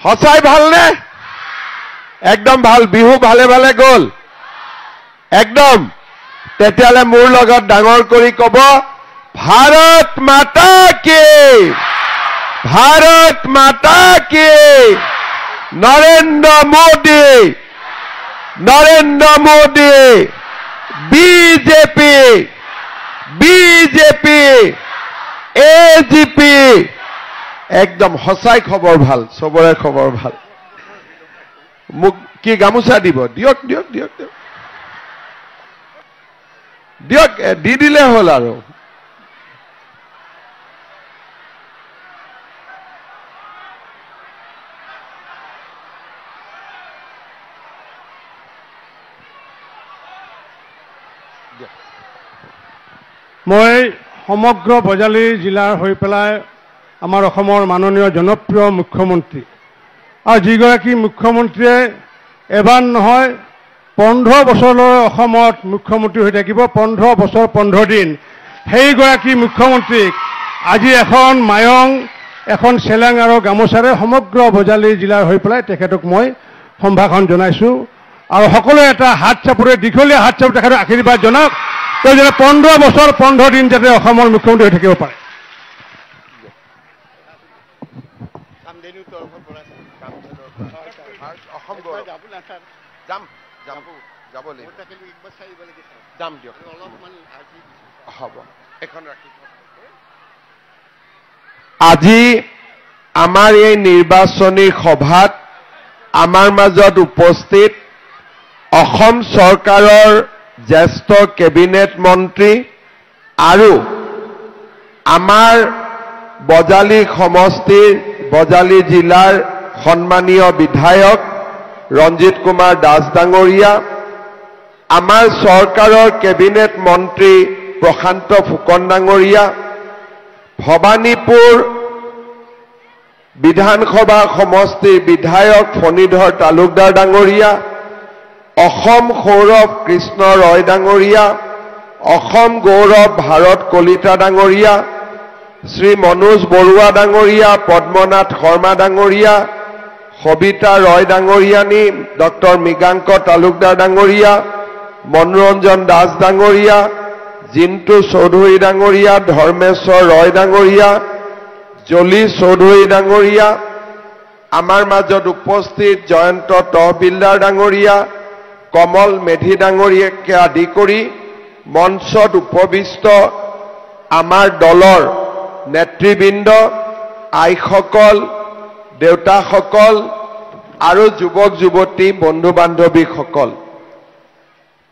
সঁচাই ভালনে একদম ভাল বিহু ভালে ভালে গ'ল একদম তেতিয়ালে মোৰ লগত ডাঙৰ কৰি ক'ব ভাৰত মাতা কি ভাৰত মাতা কি নৰেন্দ্ৰ মোদী বিজেপি এজিপি একদম সঁচাই খবৰ ভাল সবৰে খবৰ ভাল মোক কি গামোচা দিব দিয়ক দি দিলে হ'ল আৰু মই সমগ্ৰ বজালী জিলাৰ হৈ পেলাই আমাৰ অসমৰ মাননীয় জনপ্ৰিয় মুখ্যমন্ত্ৰী আৰু যিগৰাকী মুখ্যমন্ত্ৰীয়ে এবাৰ নহয় 15 বছৰলৈ অসমত মুখ্যমন্ত্ৰী হৈ থাকিব 15 বছৰ 15 দিন সেইগৰাকী মুখ্যমন্ত্ৰীক আজি এখন মায়ং এখন চেলেং আৰু গামোচাৰে সমগ্ৰ বজালী জিলাৰ হৈ পেলাই তেখেতক মই সম্ভাষণ জনাইছোঁ আৰু সকলোৱে এটা হাত চাপৰে দীঘলীয়া হাত চাপৰে তেখেতক আশীৰ্বাদ জনাওক তেওঁ যাতে 15 বছৰ 15 দিন যাতে অসমৰ মুখ্যমন্ত্ৰী হৈ থাকিব পাৰে আজি আমাৰ এই নিৰ্বাচনী সভাত আমাৰ মাজত উপস্থিত অসম চৰকাৰৰ জ্যেষ্ঠ কেবিনেট মন্ত্ৰী আৰু আমাৰ বজালী সমষ্টিৰ বজালী জিলাৰ সন্মানীয় বিধায়ক ৰঞ্জিত কুমাৰ দাস ডাঙৰীয়া আমাৰ চৰকাৰৰ কেবিনেট মন্ত্ৰী প্ৰশান্ত ফুকন ডাঙৰীয়া ভবানীপুৰ বিধানসভা সমষ্টিৰ বিধায়ক ফণীধৰ তালুকদাৰ ডাঙৰীয়া অসম সৌৰভ কৃষ্ণ ৰয় ডাঙৰীয়া অসম গৌৰৱ ভাৰত কলিতা ডাঙৰীয়া শ্ৰী মনোজ বৰুৱা ডাঙৰীয়া পদ্মনাথ শৰ্মা ডাঙৰীয়া সবিতা ৰয় ডাঙৰীয়ানী ডক্টৰ মৃগাংক তালুকদাৰ ডাঙৰীয়া মনোৰঞ্জন দাস ডাঙৰীয়া জিন্তু চৌধুৰী ডাঙৰীয়া ধৰ্মেশ্বৰ ৰয় ডাঙৰীয়া জলি চৌধুৰী ডাঙৰীয়া আমাৰ মাজত উপস্থিত জয়ন্ত তহবিলদাৰ ডাঙৰীয়া কমল মেধি ডাঙৰীয়াকে আদি কৰি মঞ্চত উপবিষ্ট আমাৰ দলৰ নেতৃবৃন্দ আইসকল দেউতাসকল আৰু যুৱক যুৱতী বন্ধু বান্ধৱীসকল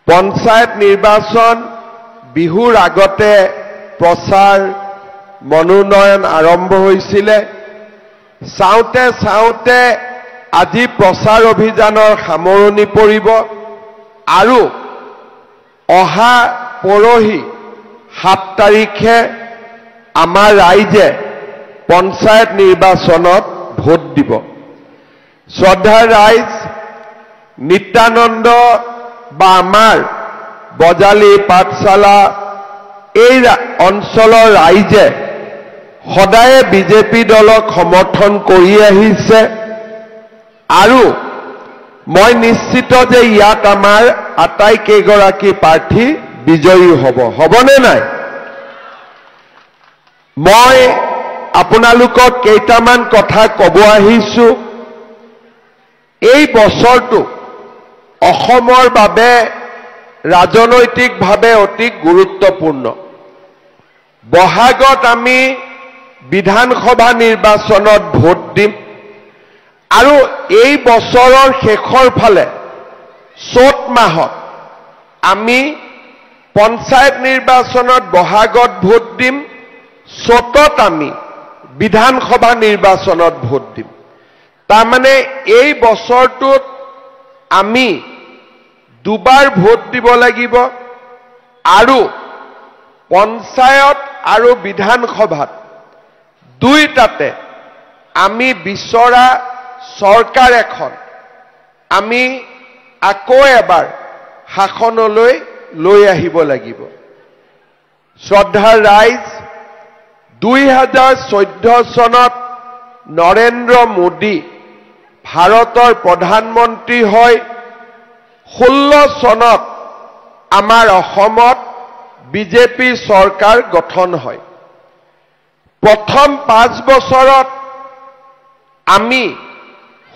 পঞ্চায়ত নিৰ্বাচন বিহুৰ আগতে প্ৰচাৰ মনোনয়ন আৰম্ভ হৈছিলে চাওঁতে আজি প্ৰচাৰ অভিযানৰ সামৰণি পৰিব আৰু অহা পৰহি 7 তাৰিখে আমাৰ ৰাইজে পঞ্চায়ত নিৰ্বাচনত ভোট দিব শ্ৰদ্ধাৰ ৰাইজ নিত্যানন্দ বা আমাৰ বজালী পাঠশালা এই অঞ্চলৰ ৰাইজে সদায়ে বিজেপি দলক সমৰ্থন কৰি আহিছে আৰু মই নিশ্চিত যে ইয়াত আমাৰ আটাইকেইগৰাকী প্ৰাৰ্থী বিজয়ী হ'বনে নাই মই আপোনালোকক কেইটামান কথা ক'ব আহিছোঁ এই বছৰটো অসমৰ বাবে ৰাজনৈতিকভাৱে অতি গুৰুত্বপূৰ্ণ বহাগত আমি বিধানসভা নিৰ্বাচনত ভোট দিম আৰু এই বছৰৰ শেষৰ ফালে চ'ত মাহত আমি পঞ্চায়ত নিৰ্বাচনত বহাগত ভোট দিম চ'তত আমি বিধানসভা নিৰ্বাচনত ভোট দিম তাৰমানে এই বছৰটোত আমি দুবাৰ ভোট দিব লাগিব আৰু পঞ্চায়ত আৰু বিধানসভাত দুইটাতে আমি বিচৰা চৰকাৰ এখন আমি আকৌ এবাৰ শাসনলৈ লৈ আহিব লাগিব শ্ৰদ্ধাৰ ৰাইজ 2014 চনত নৰেন্দ্ৰ মোদী ভাৰতৰ প্ৰধানমন্ত্ৰী হয় 16 চনত আমাৰ অসমত বিজেপি চৰকাৰ গঠন হয়। প্ৰথম 5 বছৰত আমি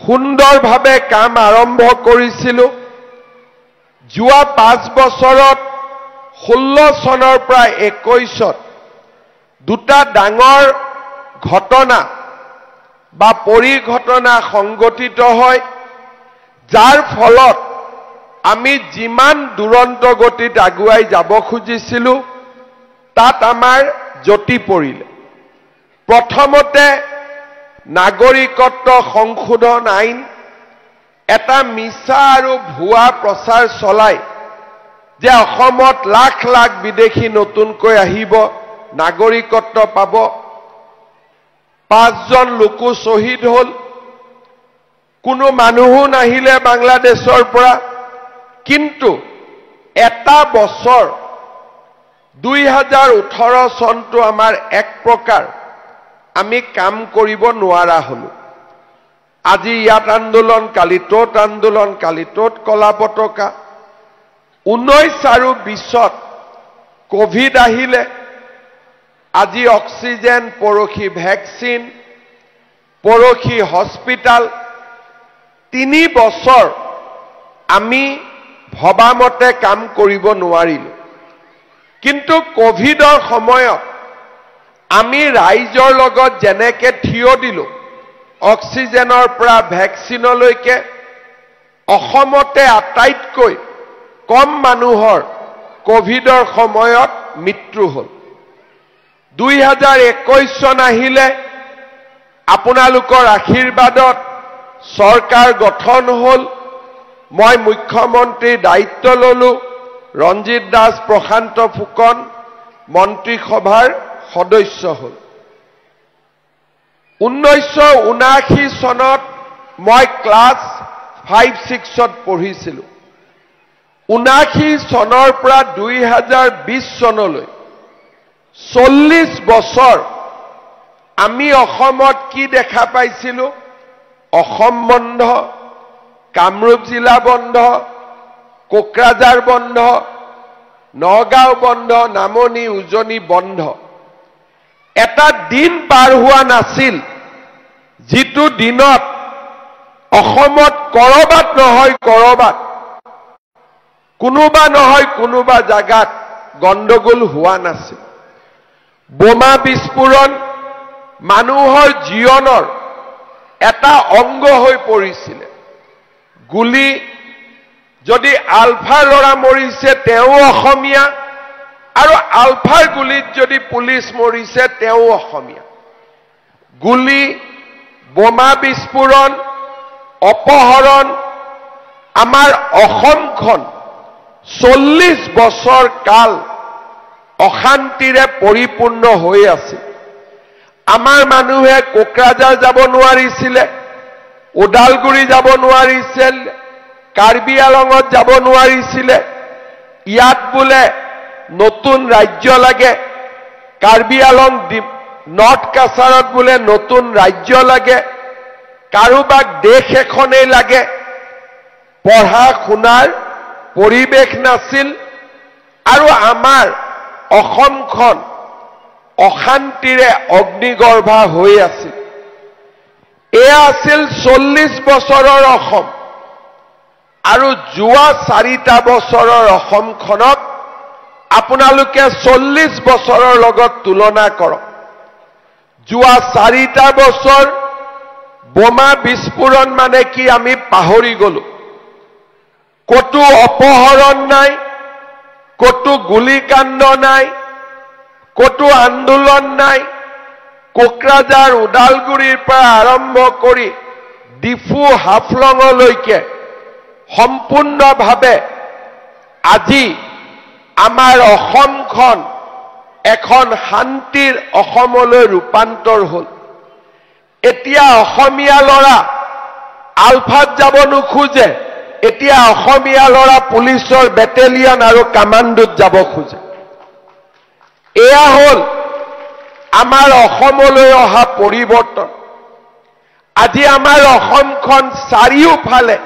সুন্দৰভাৱে কাম আৰম্ভ কৰিছিলোঁ। যোৱা 5 বছৰত 16 চনৰ পৰা 21ত দুটা ডাঙৰ ঘটনা বা পৰিঘটনা সংঘটিত হয়, যাৰ ফলত আমি যিমান দুৰন্ত গতিত আগুৱাই যাব খুজিছিলোঁ তাত আমাৰ জটি পৰিলে। প্ৰথমতে নাগৰিকত্ব সংশোধন আইন এটা মিছা আৰু ভুৱা প্ৰচাৰ চলাই যে অসমত লাখ লাখ বিদেশী নতুনকৈ আহিব, নাগৰিকত্ব পাব। 5 জন লোকো শ্বহীদ হ'ল, কোনো মানুহো নাহিলে বাংলাদেশৰ পৰা। কিন্তু এটা বছৰ 2018 চনটো আমাৰ এক প্ৰকাৰ আমি কাম কৰিব নোৱাৰা হলো। আজি ইয়াত আন্দোলন, কালি তত আন্দোলন, কালি তত কলা পতাকা। 19 আৰু 20ত কোভিড আহিলে, আজি অক্সিজেন, পৰখি ভেকচিন, পৰখি হস্পিটাল। 3 বছৰ আমি ভবামতে কাম কৰিব নোৱাৰিলোঁ। কিন্তু কোভিডৰ সময়ত আমি ৰাইজৰ লগত যেনেকে থিয় দিলোঁ, অক্সিজেনৰ পৰা ভেকচিনলৈকে অসমতে আটাইতকৈ কম মানুহৰ কোভিডৰ সময়ত মৃত্যু হ'ল। 2021 চন আহিলে, আপোনালোকৰ আশীৰ্বাদত চৰকাৰ গঠন হ'ল। মই মুখ্যমন্ত্ৰীৰ দায়িত্ব ললোঁ। ৰঞ্জিত দাস, প্ৰশান্ত ফুকন মন্ত্ৰীসভাৰ সদস্য হ'ল। 1979 চনত মই ক্লাছ 5-6ত পঢ়িছিলোঁ। 79 চনৰ পৰা 2020 চনলৈ 40 বছৰ আমি অসমত কি দেখা পাইছিলোঁ? অসম বন্ধ, কামৰূপ জিলা বন্ধ, কোকৰাঝাৰ বন্ধ, নগাঁও বন্ধ, নামনি উজনি বন্ধ। এটা দিন পাৰ হোৱা নাছিল যিটো দিনত অসমত কৰবাত নহয় কৰবাত, কোনোবা নহয় কোনোবা জাগাত গণ্ডগোল হোৱা নাছিল। বোমা বিস্ফোৰণ মানুহৰ জীৱনৰ এটা অংগ হৈ পৰিছিলে। গুলি, যদি আলফাৰ ল'ৰা মৰিছে তেওঁ অসমীয়া, আৰু আলফাৰ গুলিত যদি পুলিচ মৰিছে তেওঁ অসমীয়া। গুলি, বোমা বিস্ফোৰণ, অপহৰণ, আমাৰ অসমখন 40 বছৰ কাল অশান্তিৰে পৰিপূৰ্ণ হৈ আছে। আমাৰ মানুহে কোকৰাঝাৰ যাব নোৱাৰিছিলে, ওদালগুৰি যাব নোৱাৰিছিল, কাৰ্বি আলঙত যাব নোৱাৰিছিলে। ইয়াত বোলে নতুন ৰাজ্য লাগে, কাৰ্বি আলং নৰ্থ কাছাৰত বোলে নতুন ৰাজ্য লাগে, কাৰোবাক দেশ এখনেই লাগে। পঢ়া শুনাৰ পৰিৱেশ নাছিল, আৰু আমাৰ অসমখন অশান্তিৰে অগ্নিগৰ্ভা হৈ আছিল। এয়া আছিল 40 বছৰৰ অসম। আৰু যোৱা 4টা বছৰৰ অসমখনক আপোনালোকে 40 বছৰৰ লগত তুলনা কৰক। যোৱা 4টা বছৰ বোমা বিস্ফোৰণ মানে কি আমি পাহৰি গলো। কতো অপহৰণ নাই, কতো গুলিকাণ্ড নাই, কতো আন্দোলন নাই। কোকৰাঝাৰ, ওদালগুৰিৰ পৰা আৰম্ভ কৰি ডিফু, হাফলঙলৈকে সম্পূৰ্ণভাৱে আজি আমাৰ অসমখন এখন শান্তিৰ অসমলৈ ৰূপান্তৰ হ'ল। এতিয়া অসমীয়া ল'ৰা আলফাত যাব নোখোজে, এতিয়া অসমীয়া ল'ৰা পুলিচৰ বেটেলিয়ন আৰু কামাণ্ডোত যাব খোজে। এয়া হ'ল আমাৰ অসমলৈ অহা পৰিৱৰ্তন। আজি আমাৰ অসমখন চাৰিওফালে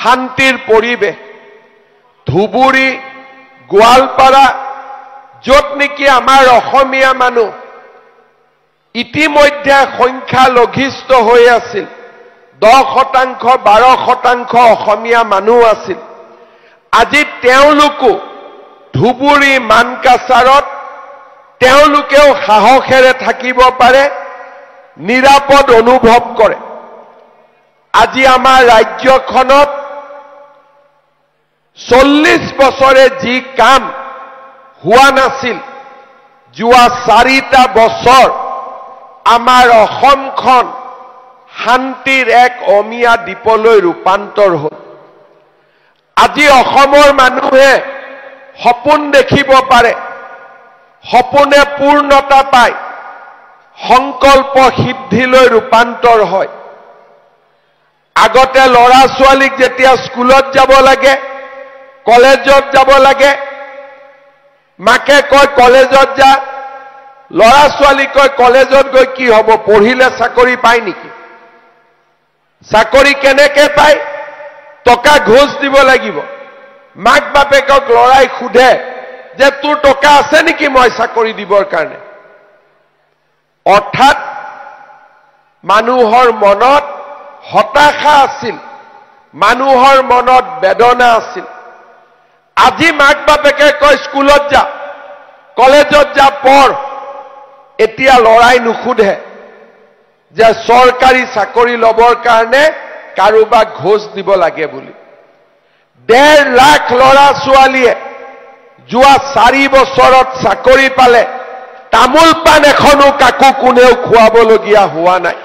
শান্তিৰ পৰিৱেশ ধুবুৰী গোৱালপাৰা য'ত নেকি আমাৰ অসমীয়া মানুহ ইতিমধ্যে সংখ্যালঘিষ্ঠ হৈ আছিল 10% 12% অসমীয়া মানুহ আছিল আজি তেওঁলোকো ধুবুৰী মানকাছাৰত তেওঁলোকেও সাহসেৰে থাকিব পাৰে নিৰাপদ অনুভৱ কৰে আজি আমাৰ ৰাজ্যখনত 40 বছৰে যি কাম হোৱা নাছিল যোৱা 4টা বছৰ আমাৰ অসমখন শান্তিৰ এক অমিয়া দ্বীপলৈ ৰূপান্তৰ হ'ল আজি অসমৰ মানুহে সপোন দেখিব পাৰে সপোনে পূৰ্ণতা পায় সংকল্প সিদ্ধিলৈ ৰূপান্তৰ হয় আগতে ল'ৰা ছোৱালীক যেতিয়া স্কুলত যাব লাগে কলেজত যাব লাগে মাকে কয় কলেজত যা ল'ৰা ছোৱালী কয় কলেজত গৈ কি হ'ব পঢ়িলে চাকৰি পায় নেকি চাকৰি কেনেকৈ পায় টকা ঘোষ দিব লাগিব মাক বাপেকক লৰাই খুধে যে তোৰ টকা আছে নেকি মই চাকৰি দিবৰ কাৰণে অৰ্থাৎ মানুহৰ মনত হতাশা আছিল মানুহৰ মনত বেদনা আছিল আজি মাক বাপেকে কয় স্কুলত যা কলেজত যা পঢ় এতিয়া লৰাই নুখুধে যে চৰকাৰী চাকৰি লবৰ কাৰণে কাৰোবাক ঘোষ দিব লাগে বুলি 1.5 লাখ ল'ৰা ছোৱালীয়ে যোৱা 4 বছৰত চাকৰি পালে তামোল পাণ এখনো কাকো কোনেও খুৱাবলগীয়া হোৱা নাই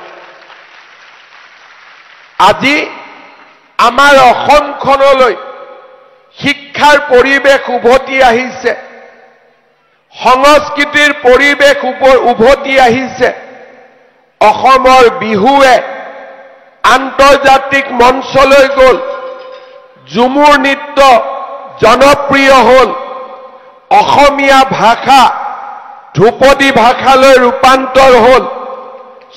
আজি আমাৰ অসমখনলৈ শিক্ষাৰ পৰিৱেশ উভতি আহিছে সংস্কৃতিৰ পৰিৱেশ উভতি আহিছে অসমৰ বিহুৱে আন্তৰ্জাতিক মঞ্চলৈ গ'ল ঝুমুৰ নৃত্য জনপ্ৰিয় হ'ল অসমীয়া ভাষা ধ্ৰুপদী ভাষালৈ ৰূপান্তৰ হ'ল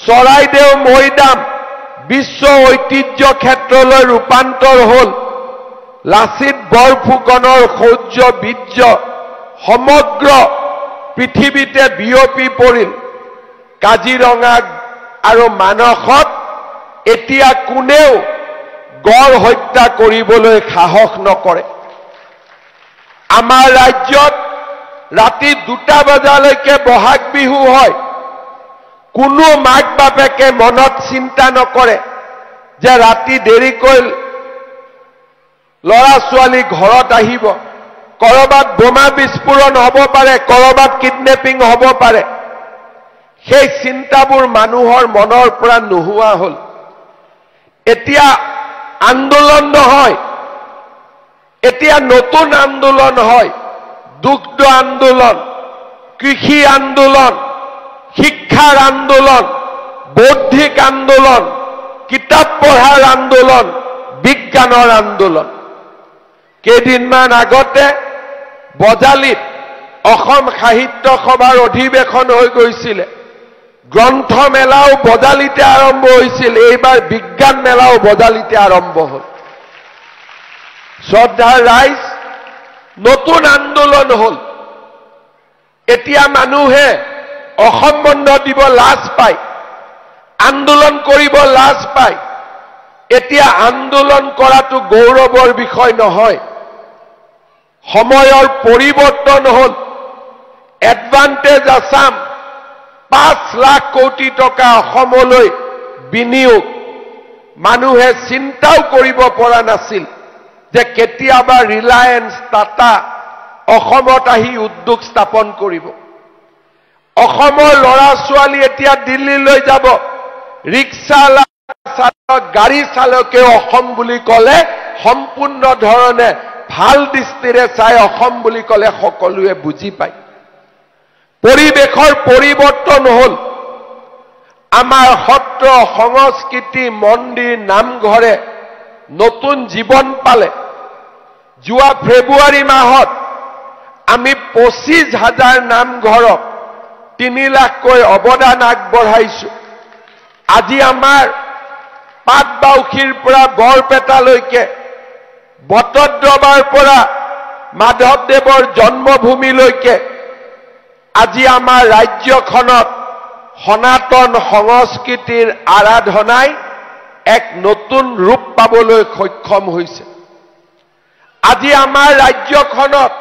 চৰাইদেউ মৈদাম বিশ্ব ঐতিহ্য ক্ষেত্ৰলৈ ৰূপান্তৰ হ'ল লাচিত বৰফুকনৰ শৌৰ্য বীৰ্য সমগ্ৰ পৃথিৱীতে বিয়পি পৰিল কাজিৰঙা আৰু মানসত এতিয়া কোনেও গড় হত্যা কৰিবলৈ সাহস নকৰে আমাৰ ৰাজ্যত ৰাতি 2টা বজালৈকে বহাগ বিহু হয় কোনো মাক বাপেকে মনত চিন্তা নকৰে যে ৰাতি দেৰিকৈ ল'ৰা ছোৱালী ঘৰত আহিব কৰবাত বোমা বিস্ফোৰণ হ'ব পাৰে কৰবাত কিডনেপিং হ'ব পাৰে সেই চিন্তাবোৰ মানুহৰ মনৰ পৰা নোহোৱা হ'ল এতিয়া আন্দোলন নহয় এতিয়া নতুন আন্দোলন হয় দুগ্ধ আন্দোলন কৃষি আন্দোলন শিক্ষাৰ আন্দোলন বৌদ্ধিক আন্দোলন কিতাপ পঢ়াৰ আন্দোলন বিজ্ঞানৰ আন্দোলন কেইদিনমান আগতে বজালিত অসম সাহিত্য সভাৰ অধিৱেশন হৈ গৈছিল গ্ৰন্থ মেলাও বজালিতে আৰম্ভ হৈছিল এইবাৰ বিজ্ঞান মেলাও বজালিতে আৰম্ভ হ'ল শ্ৰদ্ধাৰ ৰাইজ নতুন আন্দোলন হ'ল এতিয়া মানুহে অসম বন্ধ দিব লাজ পায় আন্দোলন কৰিব লাজ পায় এতিয়া আন্দোলন কৰাটো গৌৰৱৰ বিষয় নহয় সময়ৰ পৰিৱৰ্তন হ'ল এডভান্টেজ আসাম 5 লাখ কোটি টকা অসমলৈ বিনিয়োগ মানুহে চিন্তাও কৰিব পৰা নাছিল যে কেতিয়াবা ৰিলায়েন্স টাটা অসমত আহি উদ্যোগ স্থাপন কৰিব অসমৰ ল'ৰা ছোৱালী এতিয়া দিল্লীলৈ যাব ৰিক্সা চালক গাড়ী চালকে অসম বুলি ক'লে সম্পূৰ্ণ ধৰণে ভাল দৃষ্টিৰে চাই অসম বুলি ক'লে সকলোৱে বুজি পায় পৰিৱেশৰ পৰিৱৰ্তন হ'ল আমাৰ সত্ৰ সংস্কৃতি মন্দিৰ নামঘৰে নতুন জীৱন পালে যোৱা ফেব্ৰুৱাৰী মাহত আমি 25,000 নামঘৰক 3 লাখকৈ অৱদান আগবঢ়াইছো আজি আমাৰ পাটবাউসীৰ পৰা বৰপেটালৈকে বটদ্ৰৱাৰ পৰা মাধৱদেৱৰ জন্মভূমিলৈকে আজি আমাৰ ৰাজ্যখনত সনাতন সংস্কৃতিৰ আৰাধনাই এক নতুন ৰূপ পাবলৈ সক্ষম হৈছে। আজি আমাৰ ৰাজ্যখনত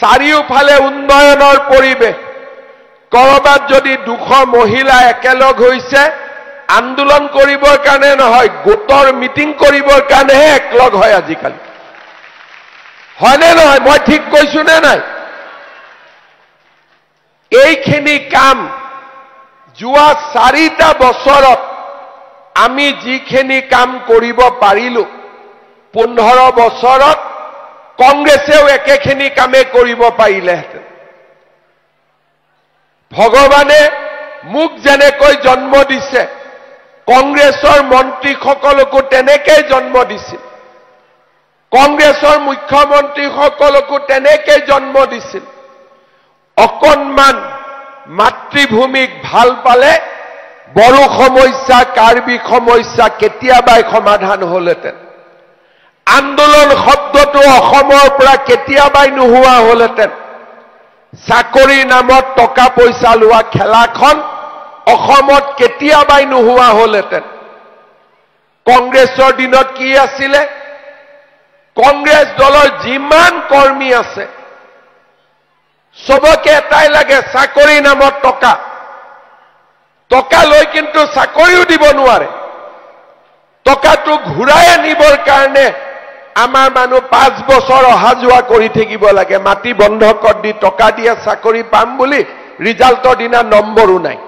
চাৰিওফালে উন্নয়নৰ পৰিৱেশ। কৰবাত যদি 200 মহিলা একেলগ হৈছে আন্দোলন কৰিবৰ কাৰণে নহয়, গোটৰ মিটিং কৰিবৰ কাৰণেহে একলগ হয় আজিকালি। হয়নে নহয়? মই ঠিক কৈছো নে নাই? এইখিনি কাম যোৱা 4টা বছৰত আমি যিখিনি কাম কৰিব পাৰিলো, 15 বছৰত কংগ্ৰেছেও একেখিনি কামে কৰিব পাৰিলেহেঁতেন। ভগৱানে মোক যেনেকৈ জন্ম দিছে, কংগ্ৰেছৰ মন্ত্ৰীসকলকো তেনেকৈ জন্ম দিছিল, কংগ্ৰেছৰ মুখ্যমন্ত্ৰীসকলকো তেনেকৈ জন্ম দিছিল। অকণমান মাতৃভূমিক ভাল পালে বড়ো সমস্যা, কাৰ্বি সমস্যা কেতিয়াবাই সমাধান হ'লহেঁতেন। আন্দোলন শব্দটো অসমৰ পৰা কেতিয়াবাই নোহোৱা হ'লহেঁতেন। চাকৰি নামত টকা পইচা লোৱা খেলাখন অসমত কেতিয়াবাই নোহোৱা হ'লহেঁতেন। কংগ্ৰেছৰ দিনত কি আছিলে? কংগ্ৰেছ দলৰ যিমান কৰ্মী আছে সবকে এটাই লাগে, চাকৰি নামত টকা। টকা লৈ কিন্তু চাকৰিও দিব নোৱাৰে। টকাটো ঘূৰাই আনিবৰ কাৰণে আমাৰ মানুহ 5 বছৰ অহা যোৱা কৰি থাকিব লাগে। মাটি বন্ধকত দি টকা দিয়ে চাকৰি পাম বুলি ৰিজাল্টৰ দিনা নম্বৰো নাই।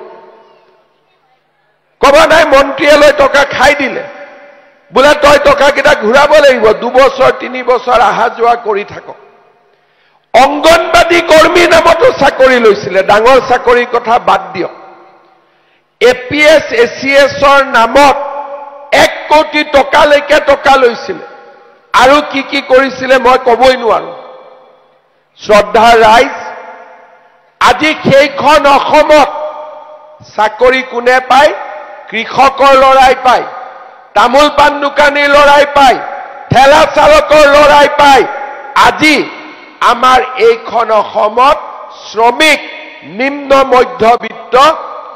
ক'ব নাই মন্ত্ৰীয়ে লৈ টকা খাই দিলে, বোলে তই টকাকেইটা ঘূৰাব লাগিব, 2 বছৰ 3 বছৰ অহা যোৱা কৰি থাকক। অংগনবাদী কৰ্মী নামতো চাকৰি লৈছিলে, ডাঙৰ চাকৰিৰ কথা বাদ দিয়ক। APS ACSৰ নামত 1 কোটি টকালৈকে টকা লৈছিলে। আৰু কি কি কৰিছিলে মই ক'বই নোৱাৰো। শ্ৰদ্ধা ৰাইজ, আজি সেইখন অসমত চাকৰি কোনে পায়? কৃষকৰ ল'ৰাই পায়, তামোল পাণ দোকানীৰ ল'ৰাই পায়, ঠেলা চালকৰ ল'ৰাই পায়। আজি আমাৰ এইখন অসমত শ্ৰমিক, নিম্ন মধ্যবিত্ত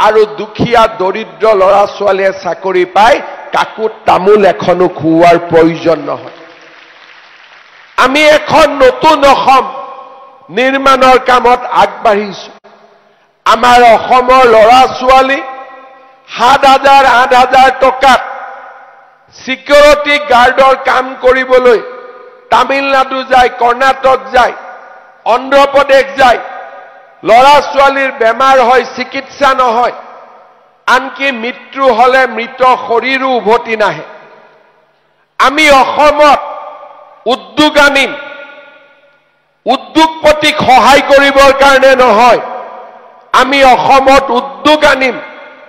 আৰু দুখীয়া দৰিদ্ৰ ল'ৰা ছোৱালীয়ে চাকৰি পায়। কাকো তামোল এখনো খুওৱাৰ প্ৰয়োজন নহয়। আমি এখন নতুন অসম নিৰ্মাণৰ কামত আগবাঢ়িছো। আমাৰ অসমৰ ল'ৰা ছোৱালী 7,000 8,000 টকাত সিকিউৰিটি গাৰ্ডৰ কাম কৰিবলৈ তামিলনাডু যায়, কৰ্ণাটক যায়, অন্ধ্ৰপ্ৰদেশ যায়। ল'ৰা ছোৱালীৰ বেমাৰ হয়, চিকিৎসা নহয়, আনকি মৃত্যু হলে মৃত শৰীৰো উভতি নাহে। আমি অসমত উদ্যোগ আনিম, উদ্যোগপতিক সহায় কৰিবৰ কাৰণে নহয়, আমি অসমত উদ্যোগ আনিম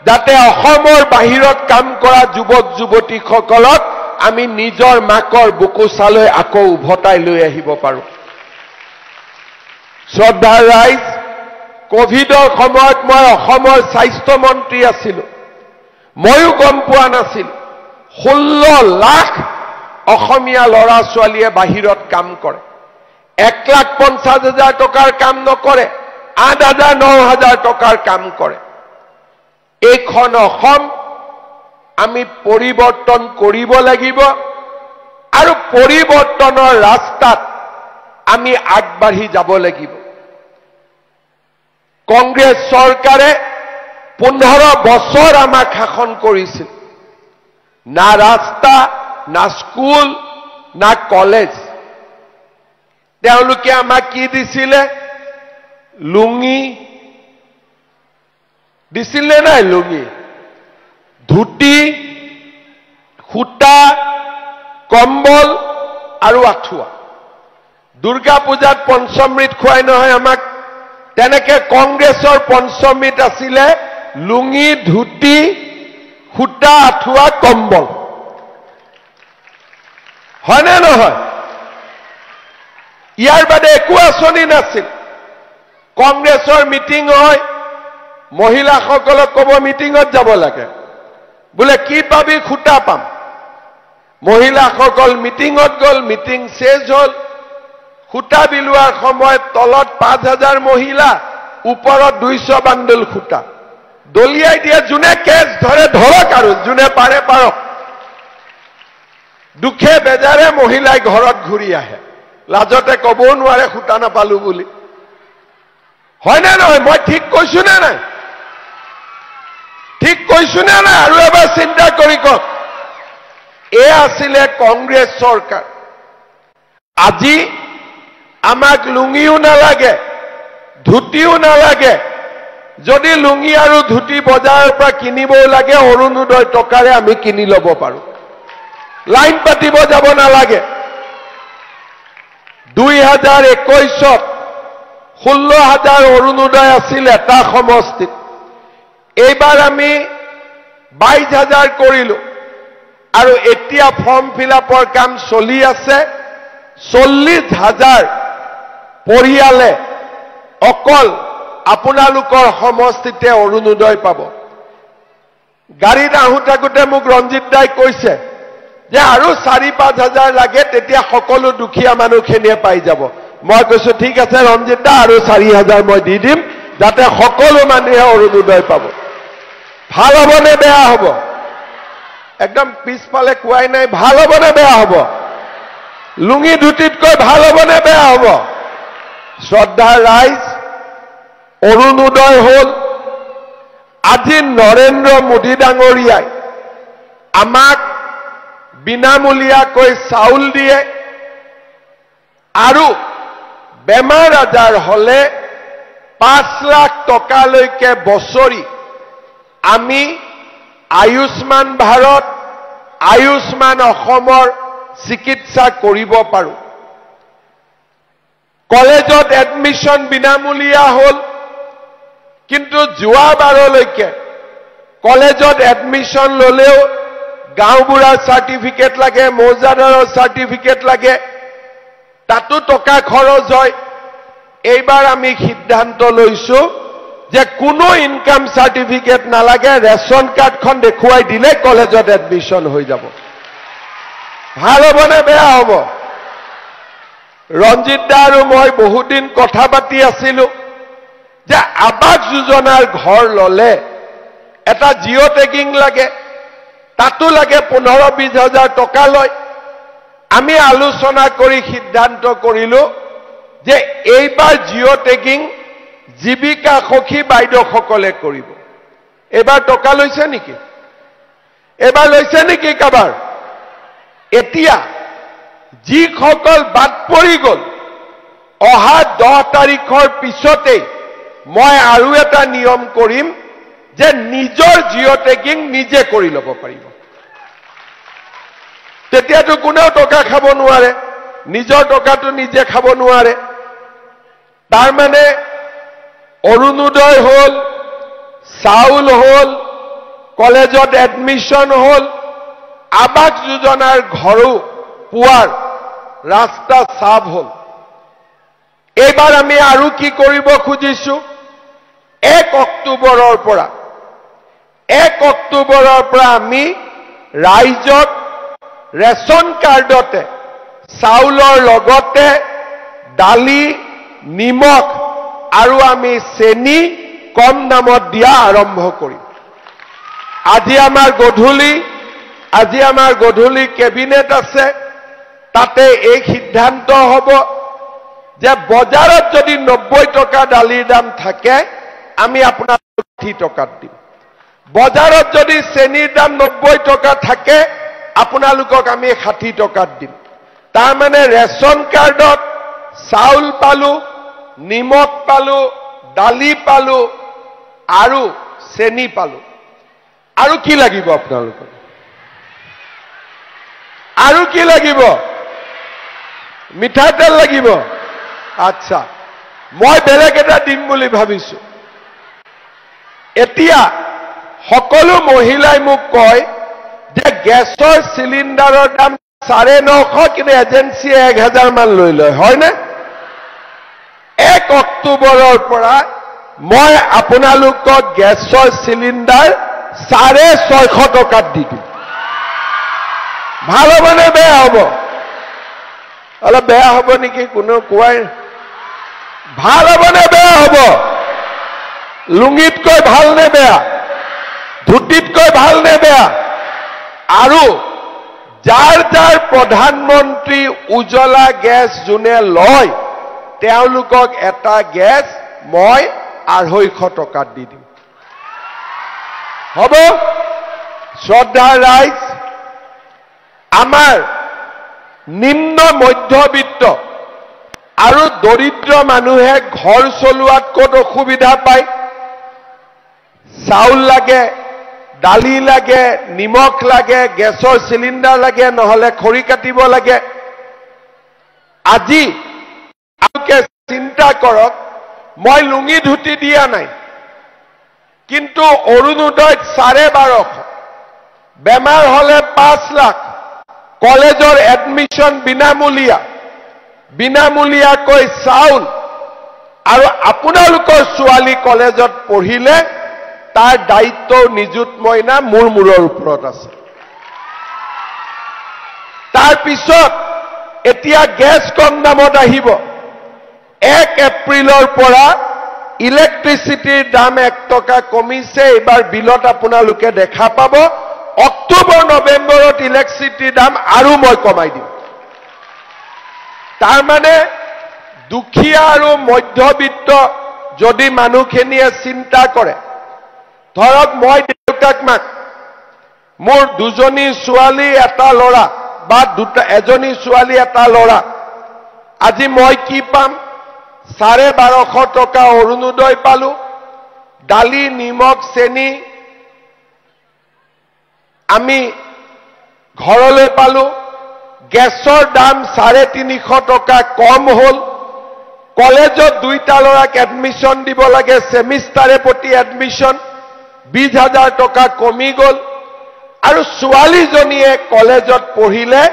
যাতে অসমৰ বাহিৰত কাম কৰা যুৱক যুৱতীসকলক আমি নিজৰ মাকৰ বুকুচালৈ আকৌ উভতাই লৈ আহিব পাৰো। শ্ৰদ্ধা ৰাইজ, কোভিডৰ সময়ত মই অসমৰ স্বাস্থ্য মন্ত্ৰী আছিলো। ময়ো গম পোৱা নাছিল 16 লাখ অসমীয়া ল'ৰা ছোৱালীয়ে বাহিৰত কাম কৰে। 1,50,000 টকাৰ কাম নকৰে, 8,000 9,000 টকাৰ কাম কৰে। এইখন অসম আমি পৰিৱৰ্তন কৰিব লাগিব আৰু পৰিৱৰ্তনৰ ৰাস্তাত আমি আগবাঢ়ি যাব লাগিব। কংগ্ৰেছ চৰকাৰে 15 বছৰ আমাক শাসন কৰিছিল। না ৰাস্তা, না স্কুল, না কলেজ। তেওঁলোকে আমাক কি দিছিলে? লুঙি দিছিল নে নাই? লুঙি, ধুতি, সূতা, কম্বল আৰু আঁঠুৱা। দুৰ্গা পূজাত পঞ্চমৃত খুৱাই নহয় আমাক, তেনেকে কংগ্ৰেছৰ পঞ্চমৃত আছিলে লুঙি, ধুতি, সূতা, আঁঠুৱা, কম্বল। হয়নে নহয়? ইয়াৰ বাদে একো আঁচনি নাছিল। কংগ্ৰেছৰ মিটিং হয়, মহিলাসকলক ক'ব মিটিঙত যাব লাগে, বোলে কি পাবি খুটা পাম মহিলাসকল মিটিঙত গ'ল মিটিং শেষ হল খুটা বিলোৱাৰ সময়ত তলত 5000 মহিলা ওপৰত 200 বান্ডল খুটা দলিয়াই দিয়ে যোনে কেছ ধৰে ধৰক আৰু যোনে পাৰে পাৰক দুখে বেজাৰে মহিলাই ঘৰত ঘূৰি আহে লাজতে ক'বও নোৱাৰে খুটা নাপালো বুলি হয় না নহয় মই ঠিক কৈছো না নাই ঠিক কৈছো না নাই আৰু এবাৰ চিন্তা কৰি কওক এ আছিলে কংগ্ৰেছ চৰকাৰ আজি আমাক লুঙিও নালাগে ধুতিও নালাগে যদি লুঙি আৰু ধুতি বজাৰৰ পৰা কিনিবও লাগে অৰুণোদয় টকাৰে আমি কিনি ল'ব পাৰো লাইন পাতিব যাব নালাগে 2021 16,000 অৰুণোদয় আছিল এটা সমষ্টিত এইবাৰ আমি 22,000 কৰিলো আৰু এতিয়া ফৰ্ম ফিলআপৰ কাম চলি আছে 40,000 পৰিয়ালে অকল আপোনালোকৰ সমষ্টিতে অৰুণোদয় পাব গাড়ীত আহোঁতে মোক ৰঞ্জিত দাই কৈছে যে আৰু 4-5,000 লাগে তেতিয়া সকলো দুখীয়া মানুহখিনিয়ে পাই যাব মই কৈছো ঠিক আছে ৰঞ্জিত দা আৰু 4,000 মই দি দিম যাতে সকলো মানুহে অৰুণোদয় পাব ভাল হ'ব নে বেয়া হ'ব একদম পিছফালে কোৱাই নাই ভাল হ'ব নে বেয়া হ'ব লুঙি ধুতিতকৈ ভাল হ'ব নে বেয়া হ'ব শ্ৰদ্ধাৰ ৰাইজ অৰুণোদয় হল আজি নৰেন্দ্ৰ মোদী ডাঙৰীয়াই আমাক বিনামূলীয়াকৈ চাউল দিয়ে আৰু বেমাৰ আজাৰ হলে 5 লাখ টকালৈকে বছৰি আমি আয়ুষ্মান ভাৰত আয়ুষ্মান অসমৰ চিকিৎসা কৰিব পাৰো কলেজত এডমিশন বিনামূলীয়া হল কিন্তু যোৱাবাৰলৈকে কলেজত এডমিশন ললেও গাঁওবুঢ়াৰ চাৰ্টিফিকেট লাগে মৌজাদাৰৰ চাৰ্টিফিকেট লাগে তাতো টকা খৰচ হয় এইবাৰ আমি সিদ্ধান্ত লৈছো যে কোনো ইনকাম চাৰ্টিফিকেট নালাগে ৰেশন কাৰ্ডখন দেখুৱাই দিলে কলেজত এডমিশন হৈ যাব ভাল হ'ব নে বেয়া হ'ব ৰঞ্জিত দা আৰু মই বহুদিন কথা পাতি আছিলো যে আবাস যোজনাৰ ঘৰ ললে এটা জিঅ' টেগিং লাগে তাতো লাগে 15-20 হাজাৰ টকা লয় আমি আলোচনা কৰি সিদ্ধান্ত কৰিলো যে এইবাৰ জিঅ' টেগিং জীৱিকা সখী বাইদেউসকলে কৰিব এবাৰ টকা লৈছে নেকি এবাৰ লৈছে নেকি কাবাৰ এতিয়া যিসকল বাদ পৰি গল অহা 10 তাৰিখৰ পিছতে মই আৰু এটা নিয়ম কৰিম যে নিজৰ জিঅ' টেগিং নিজে কৰি ল'ব পাৰিব তেতিয়াতো কোনেও টকা খাব নোৱাৰে নিজৰ টকাটো নিজে খাব নোৱাৰে তাৰ মানে অৰুণোদয় হল চাউল হল কলেজত এডমিশন হল আবাস যোজনাৰ ঘৰো পোৱাৰ ৰাস্তা সাফ হল এইবাৰ আমি আৰু কি কৰিব খুজিছো 1 অক্টোবৰৰ পৰা আমি ৰাইজক ৰেশন কাৰ্ডতে চাউলৰ লগতে দালি নিমখ আৰু আমি চেনি কম দামত দিয়া আৰম্ভ কৰিম আজি আমাৰ গধূলি কেবিনেট আছে তাতে এই সিদ্ধান্ত হ'ব যে বজাৰত যদি 90 টকা দালিৰ দাম থাকে আমি আপোনালোকক 60 টকাত দিম বজাৰত যদি চেনিৰ দাম 90 টকা থাকে আপোনালোকক আমি 60 টকাত দিম তাৰ মানে ৰেশন কাৰ্ডত চাউল পালো নিমখ পালো দালি পালো আৰু চেনি পালো আৰু কি লাগিব আপোনালোকক আৰু কি লাগিব মিঠাতেল লাগিব আচ্ছা মই বেলেগ এটা দিম বুলি ভাবিছো এতিয়া সকলো মহিলাই মোক কয় যে গেছৰ সিলিন্ডাৰৰ দাম 950 কিন্তু এজেন্সিয়ে 1000 মান লৈ লয় হয় না 1 অক্টোবৰৰ পৰা মই আপোনালোকক গেছৰ সিলিন্ডাৰ 650 টকাত দি দিম। ভাল হ'ব নে বেয়া হ'ব? অলপ বেয়া হ'ব নেকি? কোনো কোৱাই। ভাল হ'ব নে বেয়া হ'ব? লুঙিতকৈ ভাল নে বেয়া? ধুতিতকৈ ভাল নে বেয়া? আৰু যাৰ যাৰ প্ৰধানমন্ত্ৰী উজ্জ্বলা গেছ যোনে লয় তেওঁলোকক এটা গেছ মই 250 টকাত দি দিম। হ'ব? শ্ৰদ্ধাৰ ৰাইজ, আমাৰ নিম্ন মধ্যবিত্ত আৰু দৰিদ্ৰ মানুহে ঘৰ চলোৱাত ক'ত অসুবিধা পায়? চাউল লাগে, দালি লাগে, নিমখ লাগে, গেছৰ চিলিণ্ডাৰ লাগে, নহলে খৰি কাটিব লাগে। আজি আপোনালোকে চিন্তা কৰক, মই লুঙি ধুতি দিয়া নাই, কিন্তু অৰুণোদয়ত 1250, বেমাৰ হলে 5 লাখ, কলেজৰ এডমিশ্যন বিনামূলীয়াকৈ চাউল, আৰু আপোনালোকৰ ছোৱালী কলেজত পঢ়িলে তাৰ দায়িত্ব নিযুত মইনা মোৰ মূৰৰ ওপৰত আছে। তাৰ পিছত এতিয়া গেছ কম দামত আহিব। 1 এপ্ৰিলৰ পৰা ইলেক্ট্ৰিচিটিৰ দাম 1 টকা কমিছে। এইবাৰ বিলত আপোনালোকে দেখা পাব। অক্টোবৰ নৱেম্বৰত ইলেক্ট্ৰিচিটিৰ দাম আৰু মই কমাই দিম। তাৰমানে দুখীয়া আৰু মধ্যবিত্ত যদি মানুহখিনিয়ে চিন্তা কৰে, ধৰক মই দেউতাক মাক, মোৰ 2জনী ছোৱালী 1টা ল'ৰা, বা এজনী ছোৱালী 1টা ল'ৰা, আজি মই কি পাম? 1250 টকা অৰুণোদয় পালো, দালি, নিমখ, চেনি আমি ঘৰলৈ পালো, গেছৰ দাম 350 টকা কম হ'ল, কলেজত 2টা ল'ৰাক এডমিশ্যন দিব লাগে, সেমিষ্টাৰে প্ৰতি এডমিশ্যন 20,000 টকা কমি গ'ল, আৰু ছোৱালীজনীয়ে কলেজত পঢ়িলে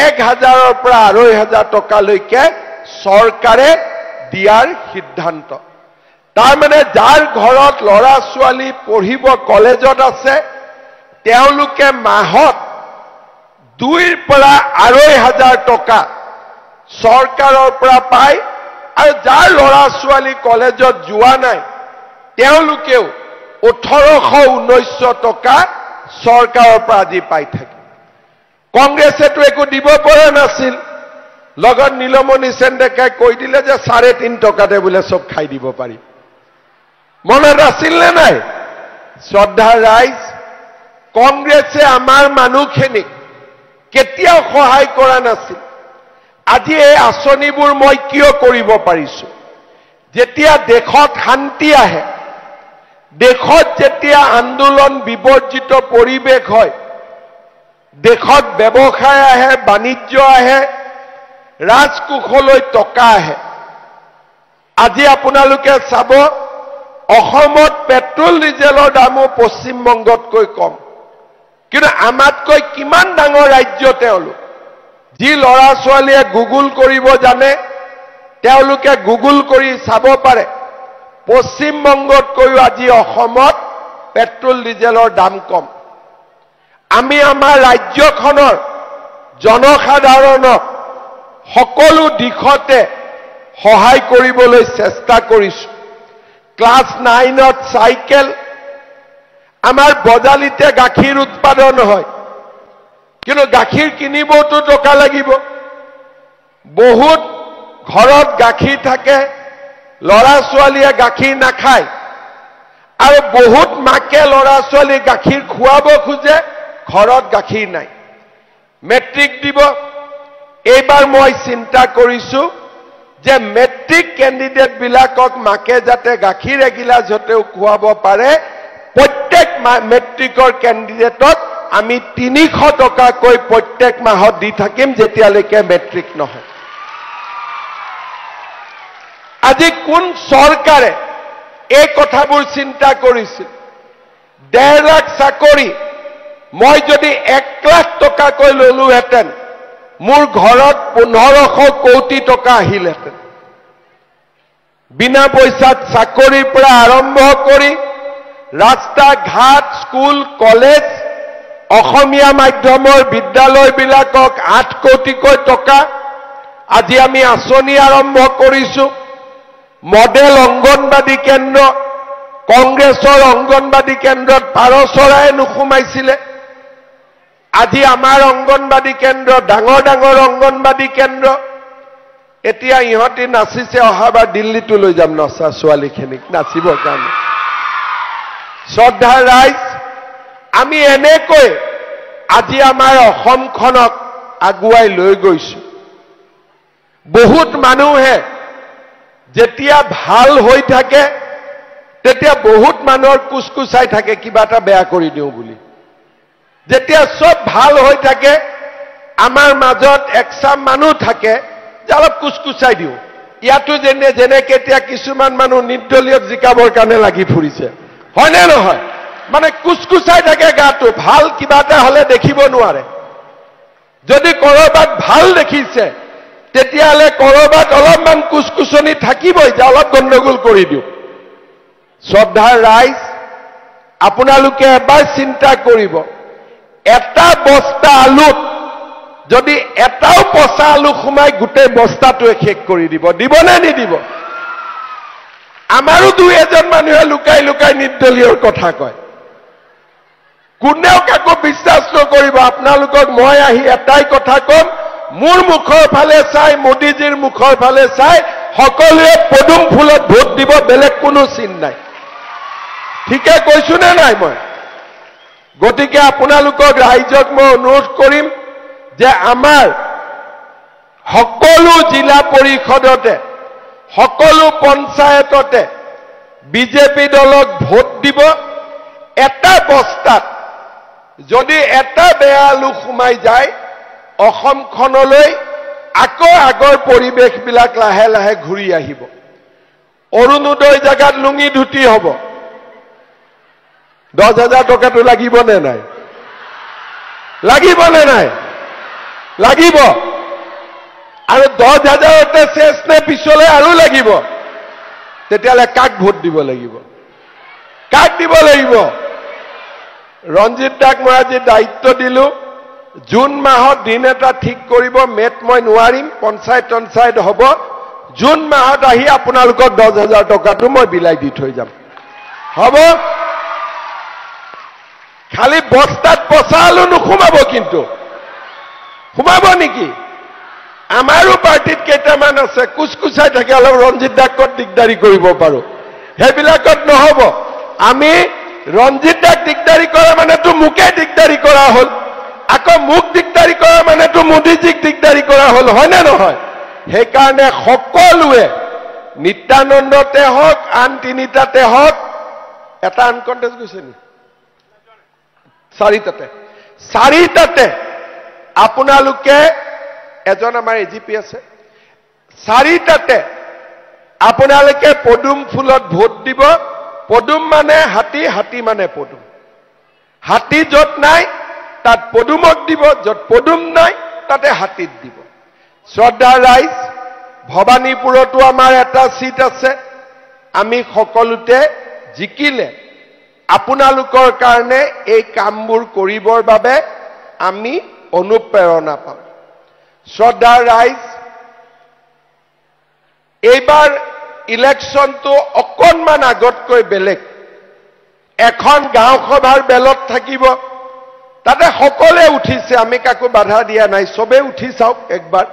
1,000ৰ পৰা 2,500 টকালৈকে চৰকাৰে দিয়াৰ সিদ্ধান্ত। তাৰমানে যাৰ ঘৰত ল'ৰা ছোৱালী পঢ়িব কলেজত আছে, তেওঁলোকে মাহত 2ৰ পৰা 2,500 টকা চৰকাৰৰ পৰা পায়, আৰু যাৰ ল'ৰা ছোৱালী কলেজত যোৱা নাই তেওঁলোকেও 1,800-1,900 টকা চৰকাৰৰ পৰা আজি পাই থাকে। কংগ্ৰেছেতো একো দিব পৰা নাছিল, লগত নীলমণি সেন ডেকাই কৈ দিলে যে 3.5 টকাতে বোলে চব খাই দিব পাৰি। মনত আছিল নে নাই? শ্ৰদ্ধাৰ ৰাইজ, কংগ্ৰেছে আমাৰ মানুহখিনিক কেতিয়াও সহায় কৰা নাছিল। আজি এই আঁচনিবোৰ মই কিয় কৰিব পাৰিছো? যেতিয়া দেশত শান্তি আহে, দেশত যেতিয়া আন্দোলন বিবৰ্জিত পৰিৱেশ হয়, দেশত ব্যৱসায় আহে, বাণিজ্য আহে, ৰাজকোষলৈ টকা আহে। আজি আপোনালোকে চাব, অসমত পেট্ৰল ডিজেলৰ দামো পশ্চিমবংগতকৈ কম, কিন্তু আমাতকৈ কিমান ডাঙৰ ৰাজ্য তেওঁলোক। যি ল'ৰা ছোৱালীয়ে গুগল কৰিব জানে তেওঁলোকে গুগল কৰি চাব পাৰে, পশ্চিমবংগতকৈও আজি অসমত পেট্ৰল ডিজেলৰ দাম কম। আমি আমাৰ ৰাজ্যখনৰ জনসাধাৰণক সকলো দিশতে সহায় কৰিবলৈ চেষ্টা কৰিছো। ক্লাছ 9ত চাইকেল, আমাৰ বজালিতে গাখীৰ উৎপাদন হয়, কিন্তু গাখীৰ কিনিবতো টকা লাগিব। বহুত ঘৰত গাখীৰ থাকে, ল'ৰা ছোৱালীয়ে গাখীৰ নাখায়, আৰু বহুত মাকে ল'ৰা ছোৱালী গাখীৰ খুৱাব খোজে, ঘৰত গাখীৰ নাই। মেট্ৰিক দিব, এইবাৰ মই চিন্তা কৰিছো যে মেট্ৰিক কেণ্ডিডেট বিলাকক মাকে যাতে গাখীৰ এগিলাচ হতেও খুৱাব পাৰে। প্ৰত্যেক মেট্ৰিকৰ কেণ্ডিডেটক আমি 300 টকাকৈ প্ৰত্যেক মাহত দি থাকিম যেতিয়ালৈকে মেট্ৰিক নহয়। আজি কোন চৰকাৰে এই কথাবোৰ চিন্তা কৰিছিল? 1.5 লাখ চাকৰি মই যদি 1 লাখ টকাকৈ ললোহেঁতেন, মোৰ ঘৰত 1500 কোটি টকা আহিলহেঁতেন। বিনা পইচাত চাকৰিৰ পৰা আৰম্ভ কৰি ৰাস্তা ঘাট স্কুল কলেজ অসমীয়া মাধ্যমৰ বিদ্যালয়বিলাকক 8 কোটিকৈ টকা আজি আমি আঁচনি আৰম্ভ কৰিছোঁ মডেল অংগনবাদী কেন্দ্ৰ কংগ্ৰেছৰ অংগনবাদী কেন্দ্ৰত পাৰ চৰাই নুসুমাইছিলে আজি আমাৰ অংগনবাদী কেন্দ্ৰ ডাঙৰ ডাঙৰ অংগনবাদী কেন্দ্ৰ এতিয়া ইহঁতি নাচিছে অহাবাৰ দিল্লীটো লৈ যাম নচা ছোৱালীখিনিক নাচিবৰ কাৰণে শ্ৰদ্ধাৰ ৰাইজ আমি এনেকৈ আজি আমাৰ অসমখনক আগুৱাই লৈ গৈছো বহুত মানুহে যেতিয়া ভাল হৈ থাকে তেতিয়া বহুত মানুহৰ কুচকুচাই থাকে কিবা এটা বেয়া কৰি দিওঁ বুলি যেতিয়া সব ভাল হৈ থাকে আমাৰ মাজত একচাম মানুহ থাকে যে অলপ কুচকুচাই দিওঁ ইয়াতো যেনেকে এতিয়া কিছুমান মানুহ নিৰ্দলীয়ক জিকাবৰ কাৰণে লাগি ফুৰিছে হয়নে নহয় মানে কুচকুচাই থাকে গাটো ভাল কিবা এটা হলে দেখিব নোৱাৰে যদি কৰবাত ভাল দেখিছে তেতিয়াহলে কৰবাত অলপমান কুচকুচনি থাকিবই যে অলপ গণ্ডগোল কৰি দিওঁ শ্ৰদ্ধাৰ ৰাইজ আপোনালোকে এবাৰ চিন্তা কৰিব এটা বস্তা আলুত যদি এটাও পচা আলু সোমাই গোটেই বস্তাটোৱে শেষ কৰি দিব দিবনে নিদিব আমাৰো দুই এজন মানুহে লুকাই লুকাই নিৰ্দলীয়ৰ কথা কয় কোনেও কাকো বিশ্বাস নকৰিব আপোনালোকক মই আহি এটাই কথা কম মোৰ মুখৰ ফালে চাই মোদীজীৰ মুখৰ ফালে চাই সকলোৱে পদুম ফুলত ভোট দিব বেলেগ কোনো চিন নাই ঠিকে কৈছো নে নাই মই গতিকে আপোনালোকক ৰাইজক মই অনুৰোধ কৰিম যে আমাৰ সকলো জিলা পৰিষদতে সকলো পঞ্চায়ততে বিজেপি দলক ভোট দিব এটা বস্তাত যদি এটা বেয়া আলু সোমাই যায় অসমখনলৈ আকৌ আগৰ পৰিৱেশবিলাক লাহে লাহে ঘূৰি আহিব অৰুণোদয় জাগাত লুঙি ধুতি হ'ব 10,000 টকাটো লাগিব নে নাই লাগিব নে নাই লাগিব আৰু 10,000তে শেষ নে পিছলৈ আৰু লাগিব তেতিয়ালে কাক ভোট দিব লাগিব কাক দিব লাগিব ৰঞ্জিত দাক মই আজি দায়িত্ব দিলো জুন মাহত দিন এটা ঠিক কৰিব মেট মই নোৱাৰিম পঞ্চায়ত হ'ব জুন মাহত আহি আপোনালোকক 10,000 টকাটো মই বিলাই দি থৈ যাম হ'ব খালি বস্তাত পচা আলু নুসুমাব কিন্তু সোমাব নেকি আমাৰো পাৰ্টিত কেইটামান আছে কুচকুচাই থাকে অলপ ৰঞ্জিত দাক দিগদাৰি কৰিব পাৰো সেইবিলাকত নহব আমি ৰঞ্জিত দাক দিগদাৰি কৰা মানেতো মুকে দিগদাৰি কৰা হল আকৌ মুক দিগদাৰি কৰা মানেতো মোদীজীক দিগদাৰি কৰা হল হয়নে নহয় সেইকাৰণে সকলোৱে নিত্যানন্দতে হওক আন তিনিটাতে হওক এটা আনকণ্টেষ্ট গৈছে নি চাৰিটাতে আপোনালোকে এজন আমাৰ এজিপি আছে চাৰিটাতে আপোনালোকে পদুম ফুলত ভোট দিব পদুম মানে হাতী হাতী মানে পদুম হাতী য'ত নাই তাত পদুমক দিব য'ত পদুম নাই তাতে হাতীত দিব শ্ৰদ্ধাৰ ৰাইজ ভবানীপুৰতো আমাৰ এটা সিট আছে আমি সকলোতে জিকিলে আপোনালোকৰ কাৰণে এই কামবোৰ কৰিবৰ বাবে আমি অনুপ্ৰেৰণা পাম শ্ৰদ্ধাৰ ৰাইজ এইবাৰ ইলেকশ্যনটো অকণমান আগতকৈ বেলেগ এখন গাঁও সভাৰ বেলত থাকিব তাতে সকলোৱে উঠিছে আমি কাকো বাধা দিয়া নাই সবে উঠি চাওক একবাৰ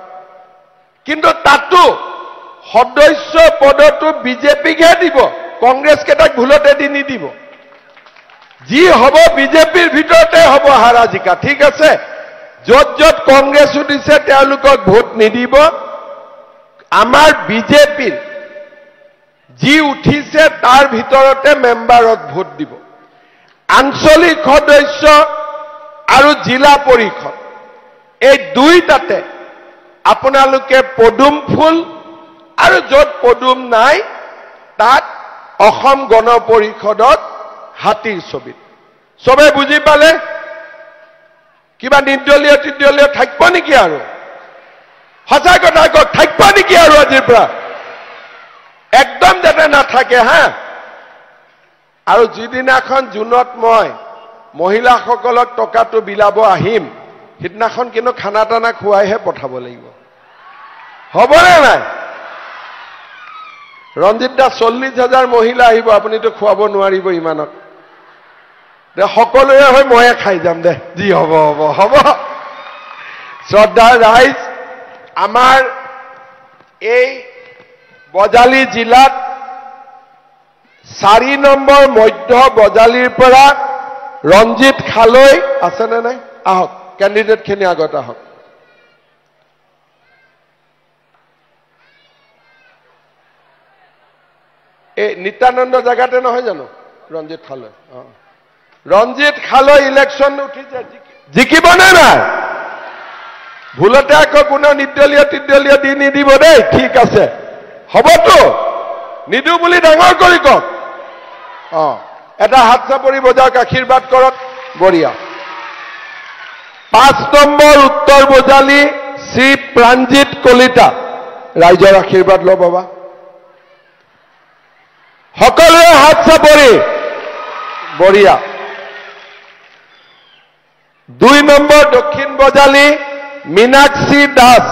কিন্তু তাতো সদস্য পদটো বিজেপিকহে দিব কংগ্ৰেছ কেইটাক ভুলতে দি নিদিব যি হ'ব বিজেপিৰ ভিতৰতে হ'ব হাৰা জিকা ঠিক আছে য'ত য'ত কংগ্ৰেছ উঠিছে তেওঁলোকক ভোট নিদিব আমাৰ বিজেপিৰ যি উঠিছে তাৰ ভিতৰতে মেম্বাৰক ভোট দিব আঞ্চলিক সদস্য আৰু জিলা পৰিষদ এই দুইটাতে আপোনালোকে পদুম ফুল আৰু য'ত পদুম নাই তাত অসম গণ পৰিষদত হাতীৰ ছবিত সবে বুজি পালে কিবা নিৰ্দলীয় থাকিব নেকি আৰু সঁচা কথা কওক থাকিব নেকি আৰু আজিৰ পৰা একদম যাতে নাথাকে হা আৰু যিদিনাখন জুনত মই মহিলাসকলক টকাটো বিলাব আহিম সিদিনাখন কিন্তু খানা টানা খুৱাইহে পঠাব লাগিব হ'বনে নাই ৰঞ্জিত দা 40,000 মহিলা আহিব আপুনিতো খুৱাব নোৱাৰিব ইমানক দে সকলোৱে হৈ ময়ে খাই যাম দে যি হ'ব হ'ব হ'ব শ্ৰদ্ধাৰ ৰাইজ আমাৰ এই বজালী জিলাত 4 নম্বৰ মধ্য বজালীৰ পৰা ৰঞ্জিত খালৈ আছেনে নাই আহক কেণ্ডিডেটখিনি আগত আহক এই নিত্যানন্দ জেগাতে নহয় জানো ৰঞ্জিত খালৈ ৰঞ্জিত খালৈ ইলেকশ্যন উঠিছে জিকিবনে নাই ভুলতে আকৌ কোনো নিৰ্দলীয় দি নিদিব দেই ঠিক আছে হ'বতো নিদু বুলি ডাঙৰ কৰি কওক এটা হাত চাপৰি বজাওক আশীৰ্বাদ কৰক বঢ়িয়া 5 নম্বৰ উত্তৰ বজালী শ্ৰী প্ৰাণজিত কলিতা ৰাইজৰ আশীৰ্বাদ ল বাবা সকলোৱে হাত চাপৰি বঢ়িয়া 2 নম্বৰ দক্ষিণ বজালী মীনাক্ষী দাস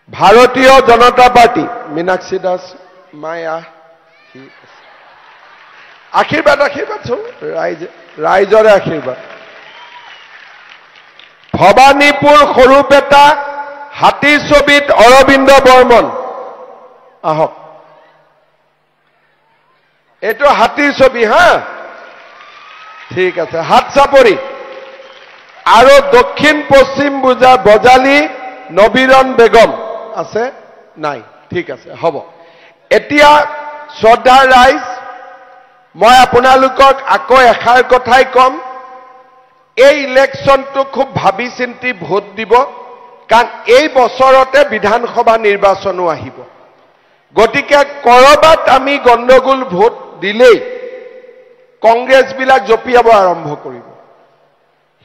ভাৰতীয় জনতা পাৰ্টি মীনাক্ষী দাস মায়া ঠিক আছে আশীৰ্বাদ চোন ৰাইজৰে আশীৰ্বাদ ভবানীপুৰ সৰুপেটা হাতীছবিত অৰবিন্দ বৰ্মন আহক এইটো হাতীৰ ছবি হা ঠিক আছে হাত চাপৰি আৰু দক্ষিণ পশ্চিম বজালী নবীৰণ বেগম আছে নাই ঠিক আছে হ'ব এতিয়া শ্ৰদ্ধাৰ ৰাইজ মই আপোনালোকক আকৌ এষাৰ কথাই কম এই ইলেকশ্যনটো খুব ভাবি চিন্তি ভোট দিব কাৰণ এই বছৰতে বিধানসভা নিৰ্বাচনো আহিব গতিকে কৰবাত আমি গণ্ডগোল ভোট দিলেই কংগ্ৰেছবিলাক জপিয়াব আৰম্ভ কৰিব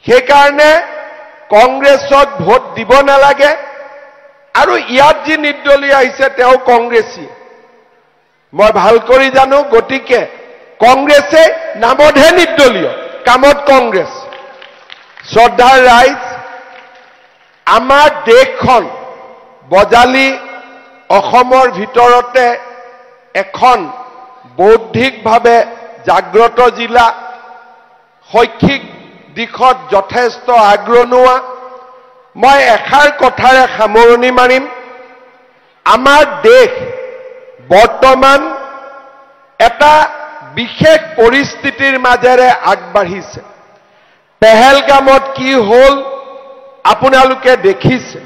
সেইকাৰণে কংগ্ৰেছত ভোট দিব নালাগে আৰু ইয়াত যি নিৰ্দলীয় আহিছে তেওঁ কংগ্ৰেছী মই ভাল কৰি জানো গতিকে কংগ্ৰেছে নামতহে নিৰ্দলীয় কামত কংগ্ৰেছ শ্ৰদ্ধাৰ ৰাইজ আমাৰ দেশখন বজালী অসমৰ ভিতৰতে এখন বৌদ্ধিকভাৱে জাগ্ৰত জিলা শৈক্ষিক দিশত যথেষ্ট আগ্ৰনোৱা মই এষাৰ কথাৰে সামৰণি মাৰিম আমাৰ দেশ বৰ্তমান এটা বিশেষ পৰিস্থিতিৰ মাজেৰে আগবাঢ়িছে পেহেলগামত কি হ'ল আপোনালোকে দেখিছে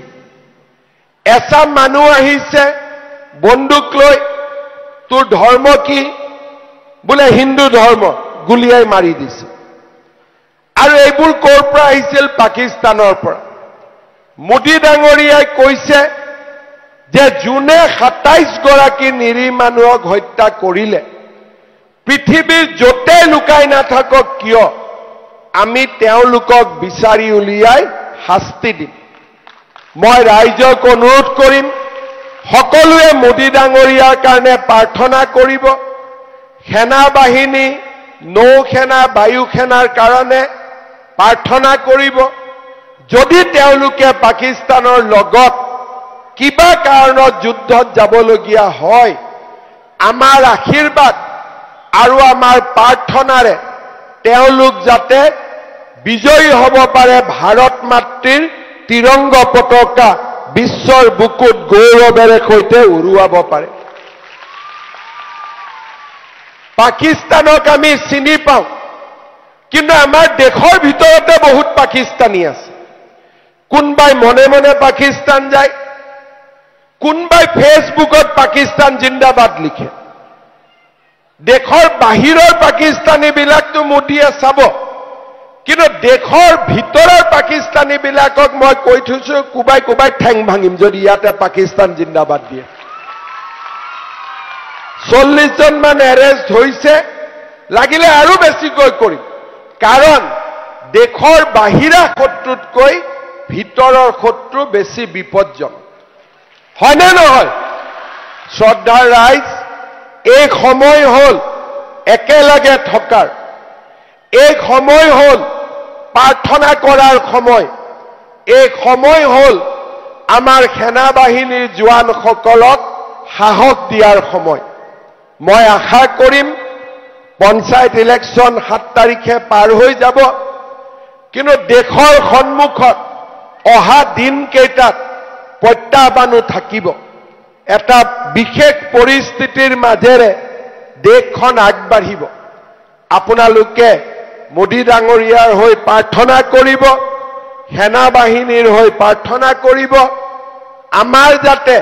এচাম মানুহ আহিছে বন্দুক লৈ তোৰ ধৰ্ম কি বোলে হিন্দু ধৰ্ম গুলিয়াই মাৰি দিছে আৰু এইবোৰ ক'ৰ পৰা আহিছিল পাকিস্তানৰ পৰা মোদী ডাঙৰীয়াই কৈছে যে জুনে 27 গৰাকী নিৰীহ মানুহক হত্যা কৰিলে পৃথিৱীৰ য'তে লুকাই নাথাকক কিয় আমি তেওঁলোকক বিচাৰি উলিয়াই শাস্তি দিম মই ৰাইজক অনুৰোধ কৰিম সকলোৱে মোদী ডাঙৰীয়াৰ কাৰণে প্ৰাৰ্থনা কৰিব সেনা বাহিনী নৌসেনা বায়ুসেনাৰ কাৰণে প্ৰাৰ্থনা কৰিব যদি তেওঁলোকে পাকিস্তানৰ লগত কিবা কাৰণত যুদ্ধত যাবলগীয়া হয় আমাৰ আশীৰ্বাদ আৰু আমাৰ প্ৰাৰ্থনাৰে তেওঁলোক যাতে বিজয়ী হ'ব পাৰে ভাৰত মাতৃৰ তিৰংগ পতাকা বিশ্বৰ বুকুত গৌৰৱেৰে সৈতে উৰুৱাব পাৰে পাকিস্তানক আমি চিনি পাওঁ কিন্তু আমাৰ দেশৰ ভিতৰতে বহুত পাকিস্তানী আছে কোনবাই মনে মনে পাকিস্তান যায় কোনবাই ফেসবুকত পাকিস্তান জিন্দাবাদ লিখে দেশৰ বাহিৰৰ পাকিস্তানীবিলাকতো মোদীয়ে চাব কিন্তু দেশৰ ভিতৰৰ পাকিস্তানীবিলাকক মই কৈ থৈছো কুবাই ঠেং ভাঙিম যদি ইয়াতে পাকিস্তান জিন্দাবাদ দিয়ে 40 জন মান এৰেষ্ট হৈছে লাগিলে আৰু বেছিকৈ কৰিম কাৰণ দেশৰ বাহিৰা শত্ৰুতকৈ ভিতৰৰ শত্ৰু বেছি বিপজ্জনক হয়নে নহয় শ্ৰদ্ধাৰ ৰাইজ এই সময় হ'ল একেলগে থকাৰ এই সময় হ'ল প্ৰাৰ্থনা কৰাৰ সময় এই সময় হ'ল আমাৰ সেনা বাহিনীৰ জোৱানসকলক সাহস দিয়াৰ সময় মই আশা কৰিম পঞ্চায়ত ইলেকশ্যন 7 তাৰিখে পাৰ হৈ যাব কিন্তু দেশৰ সন্মুখত অহা দিনকেইটাত প্ৰত্যাহ্বানো থাকিব এটা বিশেষ পৰিস্থিতিৰ মাজেৰে দেশখন আগবাঢ়িব আপোনালোকে মোদী ডাঙৰীয়াৰ হৈ প্ৰাৰ্থনা কৰিব সেনা বাহিনীৰ হৈ প্ৰাৰ্থনা কৰিব আমাৰ যাতে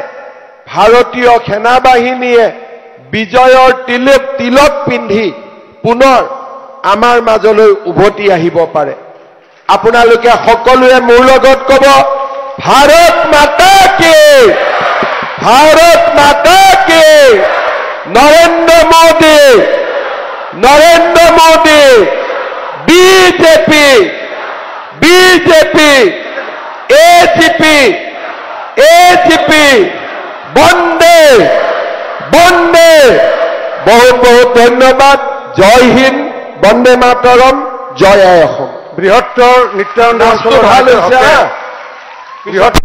ভাৰতীয় সেনা বাহিনীয়ে বিজয়ৰ তিলক পিন্ধি পুনৰ আমাৰ মাজলৈ উভতি আহিব পাৰে আপোনালোকে সকলোৱে মোৰ লগত ক'ব ভাৰত মাতা কি নৰেন্দ্ৰ মোদী বিজেপি এজিপি বন্দে বহুত বহুত ধন্যবাদ জয় হিন্দ বন্দে মাতৰম জয় আই অসম বৃহত্তৰ নিত্যানন্দ ভাল হৈছে বৃহৎ